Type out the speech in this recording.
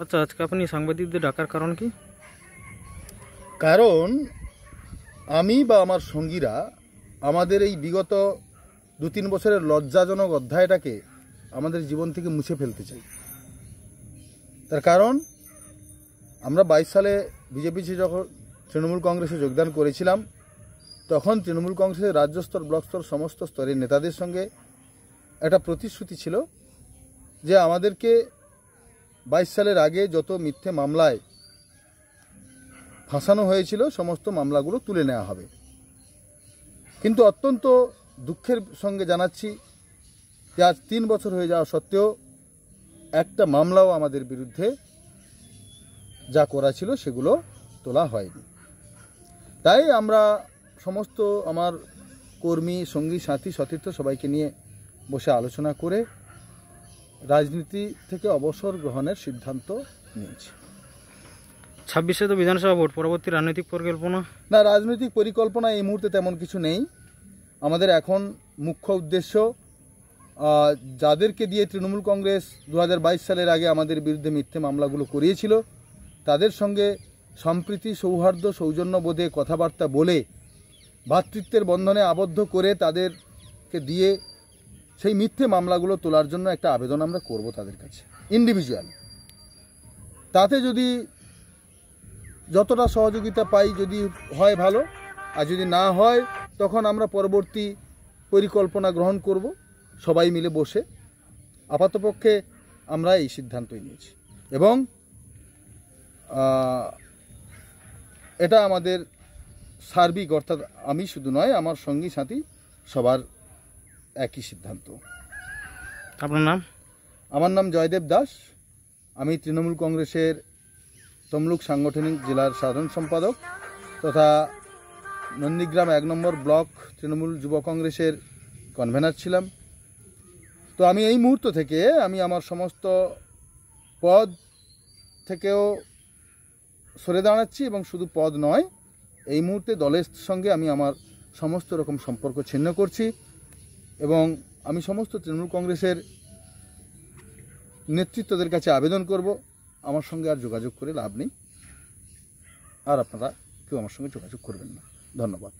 আচ্ছা, আজকে আপনি সাংবাদিকদের ডাকার কারণ কি? কারণ আমি বা আমার সঙ্গীরা আমাদের এই বিগত 2-3 বছরের লজ্জাজনক অধ্যায়টাকে আমাদের জীবন থেকে মুছে ফেলতে চাই। তার কারণ আমরা 22 সালে বিজেপি যখন তৃণমূল কংগ্রেসে যোগদান করেছিলাম, তখন তৃণমূল কংগ্রেসের রাজ্য স্তর, ব্লক স্তর, সমস্ত স্তরের নেতাদের সঙ্গে একটা প্রতিশ্রুতি ছিল যে আমাদেরকে 22 সালের আগে যত মিথ্যে মামলায় ফাঁসানো হয়েছিল সমস্ত মামলাগুলো তুলে নেওয়া হবে। কিন্তু অত্যন্ত দুঃখের সঙ্গে জানাচ্ছি যে আজ 3 বছর হয়ে যাওয়া সত্ত্বেও একটা মামলাও আমাদের বিরুদ্ধে যা করা ছিল সেগুলো তোলা হয়নি। তাই আমরা সমস্ত আমার কর্মী, সঙ্গী, সাথী, সতীর্থ সবাইকে নিয়ে বসে আলোচনা করে রাজনীতি থেকে অবসর গ্রহণের সিদ্ধান্ত নিয়েছি। 26-এ তো বিধানসভা ভোট, পরবর্তী রাজনৈতিক পরিকল্পনা? না, রাজনৈতিক পরিকল্পনা এই মুহূর্তে তেমন কিছু নেই। আমাদের এখন মুখ্য উদ্দেশ্য যাদেরকে দিয়ে তৃণমূল কংগ্রেস 2022 সালের আগে আমাদের বিরুদ্ধে মিথ্যে মামলাগুলো করিয়েছিল তাদের সঙ্গে সম্প্রীতি, সৌহার্দ্য, সৌজন্যবোধে কথাবার্তা বলে ভ্রাতৃত্বের বন্ধনে আবদ্ধ করে তাদেরকে দিয়ে সেই মিথ্যে মামলাগুলো তোলার জন্য একটা আবেদন আমরা করব তাদের কাছে ইন্ডিভিজুয়াল। তাতে যদি যতটা সহযোগিতা পাই, যদি হয় ভালো, আর যদি না হয় তখন আমরা পরবর্তী পরিকল্পনা গ্রহণ করব সবাই মিলে বসে। আপাতপক্ষে আমরা এই সিদ্ধান্তই নিয়েছি এবং এটা আমাদের সার্বিক, অর্থাৎ আমি শুধু নয়, আমার সঙ্গী সাথী সবার একই সিদ্ধান্ত। আপনার নাম? আমার নাম জয়দেব দাস। আমি তৃণমূল কংগ্রেসের তমলুক সাংগঠনিক জেলার সাধারণ সম্পাদক তথা নন্দীগ্রাম 1 নম্বর ব্লক তৃণমূল যুব কংগ্রেসের কনভেনার ছিলাম। তো আমি এই মুহূর্ত থেকে আমি আমার সমস্ত পদ থেকেও সরে দাঁড়াচ্ছি এবং শুধু পদ নয়, এই মুহূর্তে দলের সঙ্গে আমি আমার সমস্ত রকম সম্পর্ক ছিন্ন করছি এবং আমি সমস্ত তৃণমূল কংগ্রেসের নেতৃত্বদের কাছে আবেদন করব আমার সঙ্গে আর যোগাযোগ করে লাভ নেই, আর আপনারা কেউ আমার সঙ্গে যোগাযোগ করবেন না। ধন্যবাদ।